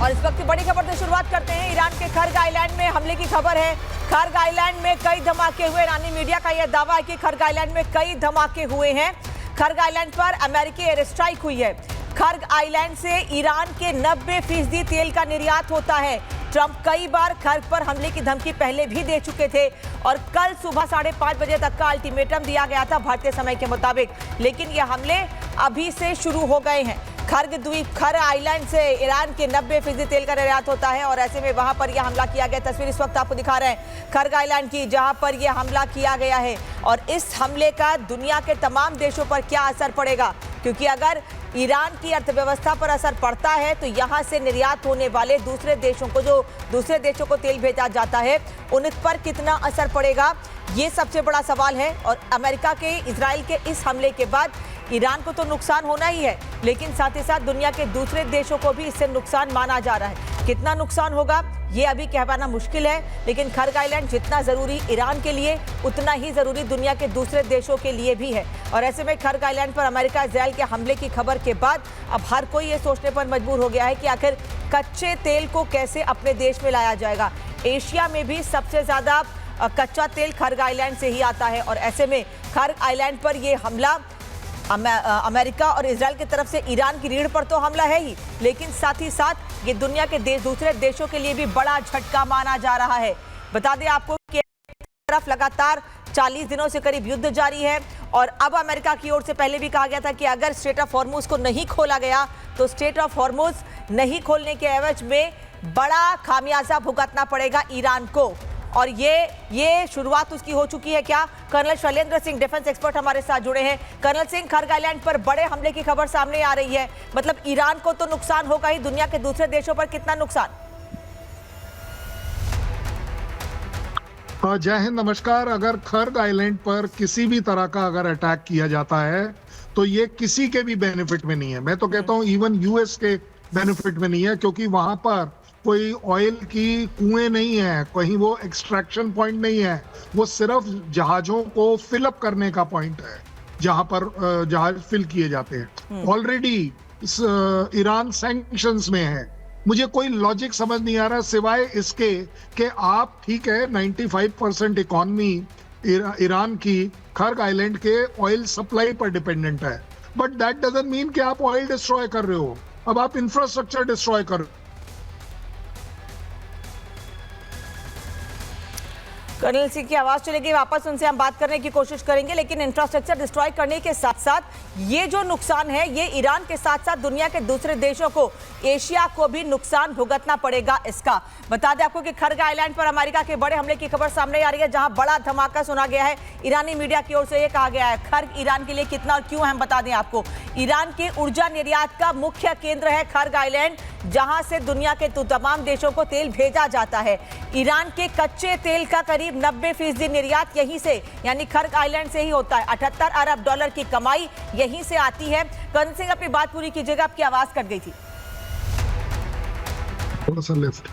और इस वक्त की बड़ी खबर से शुरुआत करते हैं। ईरान के खर्ग आइलैंड में हमले की खबर है। खर्ग आइलैंड में कई धमाके हुए। ईरानी मीडिया का यह दावा है कि खर्ग आइलैंड में कई धमाके हुए हैं। खर्ग आइलैंड पर अमेरिकी एयर स्ट्राइक हुई है। खर्ग आइलैंड से ईरान के 90% तेल का निर्यात होता है। ट्रंप कई बार खर्ग पर हमले की धमकी पहले भी दे चुके थे और कल सुबह 5:30 बजे तक का अल्टीमेटम दिया गया था भारतीय समय के मुताबिक, लेकिन ये हमले अभी से शुरू हो गए हैं। खर्ग द्वीप, खर्ग आइलैंड से ईरान के 90% तेल का निर्यात होता है और ऐसे में वहां पर यह हमला किया गया। तस्वीर इस वक्त आपको दिखा रहे हैं खर्ग आइलैंड की, जहां पर यह हमला किया गया है। और इस हमले का दुनिया के तमाम देशों पर क्या असर पड़ेगा, क्योंकि अगर ईरान की अर्थव्यवस्था पर असर पड़ता है तो यहां से निर्यात होने वाले दूसरे देशों को तेल भेजा जाता है, उन पर कितना असर पड़ेगा, ये सबसे बड़ा सवाल है। और अमेरिका के इजराइल के इस हमले के बाद ईरान को तो नुकसान होना ही है, लेकिन साथ ही साथ दुनिया के दूसरे देशों को भी इससे नुकसान माना जा रहा है। कितना नुकसान होगा ये अभी कह पाना मुश्किल है, लेकिन खर्ग आइलैंड जितना जरूरी ईरान के लिए उतना ही जरूरी दुनिया के दूसरे देशों के लिए भी है। और ऐसे में खर्ग आइलैंड पर अमेरिका इजराइल के हमले की खबर के बाद अब हर कोई ये सोचने पर मजबूर हो गया है कि आखिर कच्चे तेल को कैसे अपने देश में लाया जाएगा। एशिया में भी सबसे ज्यादा कच्चा तेल खर्ग आइलैंड से ही आता है और ऐसे में खर्ग आइलैंड पर यह हमला अमेरिका और इजराइल की तरफ से ईरान की रीढ़ पर तो हमला है ही, लेकिन साथ ही साथ ये दुनिया के दूसरे देशों के लिए भी बड़ा झटका माना जा रहा है। बता दें आपको कि एक तरफ लगातार 40 दिनों से करीब युद्ध जारी है और अब अमेरिका की ओर से पहले भी कहा गया था कि अगर स्ट्रेट ऑफ हॉर्मुज को नहीं खोला गया तो स्ट्रेट ऑफ हॉर्मुज नहीं खोलने के एवज में बड़ा खामियाजा भुगतना पड़ेगा ईरान को। और ये शुरुआत उसकी हो चुकी है क्या? Colonel Shailendra Singh, defence expert, हमारे साथ जुड़े हैं। कर्नल सिंह, खर्ग आइलैंड पर बड़े हमले की खबर सामने आ रही है, मतलब ईरान को तो नुकसान होगा ही, दुनिया के दूसरे देशों पर कितना नुकसान? जय हिंद, नमस्कार। अगर खर्ग आइलैंड पर किसी भी तरह का अगर अटैक किया जाता है तो ये किसी के भी बेनिफिट में नहीं है। मैं तो कहता हूं इवन यूएस के बेनिफिट में नहीं है, क्योंकि वहां पर कोई ऑयल की कुएं नहीं है, कहीं वो एक्सट्रैक्शन पॉइंट नहीं है, वो सिर्फ जहाजों को फिलअप करने का पॉइंट है जहां पर जहाज फिल किए जाते हैं। ऑलरेडी ईरान सैंक्शंस में है। मुझे कोई लॉजिक समझ नहीं आ रहा सिवाय इसके कि आप, ठीक है, 95% इकोनॉमी ईरान की खर्ग आइलैंड के ऑयल सप्लाई पर डिपेंडेंट है, बट दैट डजंट मीन कि आप ऑयल डिस्ट्रॉय कर रहे हो। अब आप इंफ्रास्ट्रक्चर डिस्ट्रॉय कर रहे हो। कर्नल सिंह की आवाज चलेगी, वापस उनसे हम बात करने की कोशिश करेंगे, लेकिन इंफ्रास्ट्रक्चर डिस्ट्रॉय करने के साथ साथ ये जो नुकसान है ये ईरान के साथ साथ दुनिया के दूसरे देशों को, एशिया को भी नुकसान भुगतना पड़ेगा इसका। बता दें आपको कि खर्ग आइलैंड पर अमेरिका के बड़े हमले की खबर सामने आ रही है, जहां बड़ा धमाका सुना गया है। ईरानी मीडिया की ओर से यह कहा गया है खर्ग ईरान के लिए कितना और क्यों हम बता दें आपको। ईरान के ऊर्जा निर्यात का मुख्य केंद्र है खर्ग आइलैंड, जहां से दुनिया के तमाम देशों को तेल भेजा जाता है। ईरान के कच्चे तेल का करीब 90% निर्यात यहीं से, यानी खर्ग आइलैंड से ही होता है। $78 अरब की कमाई यहीं से आती है। कर्नल सिंह, अपनी बात पूरी कीजिएगा, आपकी आवाज कट गई थी। थोड़ा सा लेफ्ट।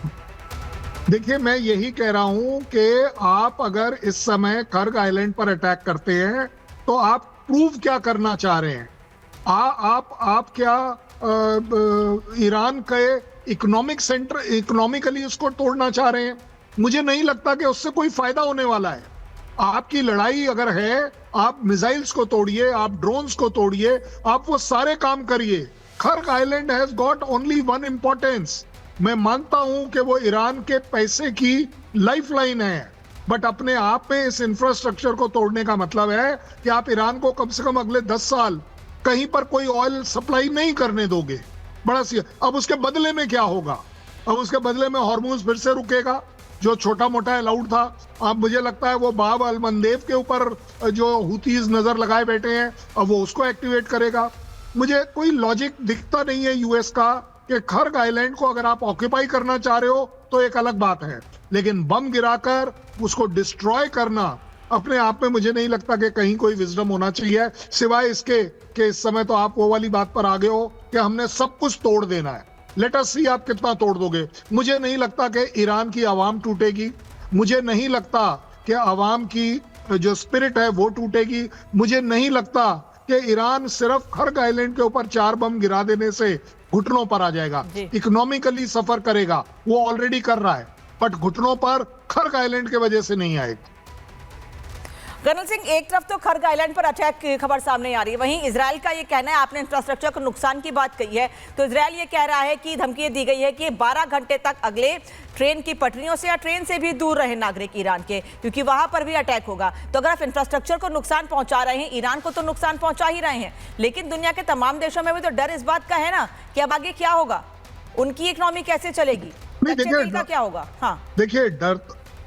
देखिए, मैं यही कह रहा हूं कि आप अगर इस समय खर्ग आइलैंड पर अटैक करते हैं तो आप प्रूव क्या करना चाह रहे हैं? आप क्या ईरान के इकोनॉमिक सेंटर, इकोनॉमिकली उसको तोड़ना चाह रहे हैं? मुझे नहीं लगता कि उससे कोई फायदा होने वाला है। आपकी लड़ाई अगर है, आप मिसाइल्स को तोड़िए, आप ड्रोन्स को तोड़िए, आप वो सारे काम करिए। खर्ग island has got only one importance. मैं मानता हूं कि वो ईरान के पैसे की लाइफलाइन है, बट अपने आप में इस इंफ्रास्ट्रक्चर को तोड़ने का मतलब है कि आप ईरान को कम से कम अगले 10 साल कहीं पर कोई ऑयल सप्लाई नहीं करने दोगे। बड़ा सी। अब उसके बदले में क्या होगा? अब उसके बदले में हॉर्मुज फिर से रुकेगा, जो छोटा मोटा अलाउड था। अब मुझे लगता है वो बाब अल मंदेब के ऊपर जो हुतीज नजर लगाए बैठे हैं, अब वो उसको एक्टिवेट करेगा। मुझे कोई लॉजिक दिखता नहीं है यूएस का कि खर्ग आइलैंड को अगर आप ऑक्यूपाई करना चाह रहे हो तो एक अलग बात है, लेकिन बम गिराकर उसको डिस्ट्रॉय करना अपने आप में मुझे नहीं लगता कि कहीं कोई विजडम होना चाहिए, सिवाय इसके कि इस समय तो आप वो वाली बात पर आ गए हो कि हमने सब कुछ तोड़ देना है। लेट अस सी आप कितना तोड़ दोगे। मुझे नहीं लगता कि ईरान की आवाम टूटेगी, मुझे नहीं लगता कि आवाम की जो स्पिरिट है वो टूटेगी, मुझे नहीं लगता कि ईरान सिर्फ खर्ग आइलैंड के ऊपर 4 बम गिरा देने से घुटनों पर आ जाएगा, इकोनॉमिकली सफर करेगा, वो ऑलरेडी कर रहा है, बट घुटनों पर खर्ग आइलैंड की वजह से नहीं आएगा। कर्नल सिंह, एक तरफ तो खर्ग आइलैंड पर अटैक की खबर सामने आ रही है, वहीं इजराइल का ये कहना है, आपने इंफ्रास्ट्रक्चर को नुकसान की बात कही है, तो इजराइल ये कह रहा है कि धमकी दी गई है कि 12 घंटे तक अगले ट्रेन की पटरियों से या ट्रेन से भी दूर रहे नागरिक ईरान के, क्योंकि वहां पर भी अटैक होगा। तो अगर आप इंफ्रास्ट्रक्चर को नुकसान पहुंचा रहे हैं, ईरान को तो नुकसान पहुंचा ही रहे हैं, लेकिन दुनिया के तमाम देशों में भी तो डर इस बात का है ना कि अब आगे क्या होगा, उनकी इकोनॉमी कैसे चलेगी, का क्या होगा। हाँ देखिए,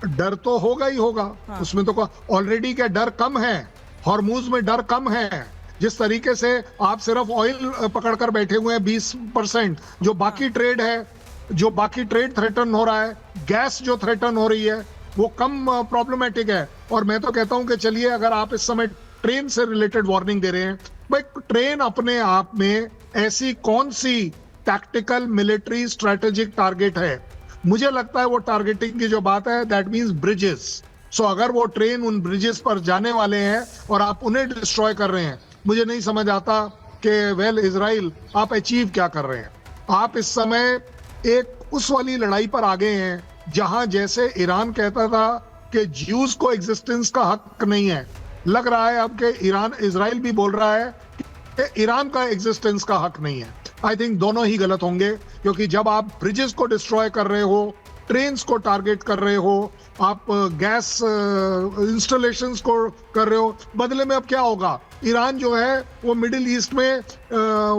डर तो होगा ही होगा। हाँ। उसमें तो ऑलरेडी क्या डर कम है, हॉर्मूज में डर कम है। जिस तरीके से आप सिर्फ ऑयल पकड़कर बैठे हुए हैं 20%, जो बाकी ट्रेड है, जो बाकी ट्रेड थ्रेटन हो रहा है, गैस जो थ्रेटन हो रही है, वो कम प्रॉब्लमेटिक है। और मैं तो कहता हूं कि चलिए, अगर आप इस समय ट्रेन से रिलेटेड वार्निंग दे रहे हैं, भाई ट्रेन अपने आप में ऐसी कौन सी टैक्टिकल मिलिट्री स्ट्रेटेजिक टारगेट है? मुझे लगता है वो टारगेटिंग की जो बात है, दैट मींस ब्रिजेस। सो अगर वो ट्रेन उन ब्रिजेस पर जाने वाले हैं और आप उन्हें डिस्ट्रॉय कर रहे हैं, मुझे नहीं समझ आता कि वेल इजराइल आप अचीव क्या कर रहे हैं। आप इस समय एक उस वाली लड़ाई पर आ गए हैं जहां जैसे ईरान कहता था कि ज्यूज को एग्जिस्टेंस का हक नहीं है, लग रहा है अब कि इजराइल भी बोल रहा है कि ईरान का एग्जिस्टेंस का हक नहीं है। आई थिंक दोनों ही गलत होंगे, क्योंकि जब आप ब्रिजेस को डिस्ट्रॉय कर रहे हो, ट्रेन्स को टारगेट कर रहे हो, आप गैस इंस्टॉलेशंस को कर रहे हो, बदले में अब क्या होगा? ईरान जो है वो मिडिल ईस्ट में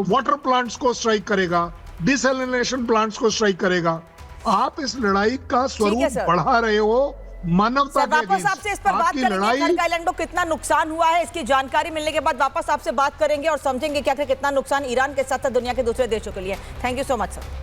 वाटर प्लांट्स को स्ट्राइक करेगा, डिसैलिनेशन प्लांट्स को स्ट्राइक करेगा। आप इस लड़ाई का स्वरूप बढ़ा रहे हो मानवता के वापस आपसे इस पर बात करेंगे, खर्ग आइलैंड को कितना नुकसान हुआ है, इसकी जानकारी मिलने के बाद वापस आपसे बात करेंगे और समझेंगे कि आखिर कितना नुकसान ईरान के साथ साथ दुनिया के दूसरे देशों के लिए। Thank you so much sir.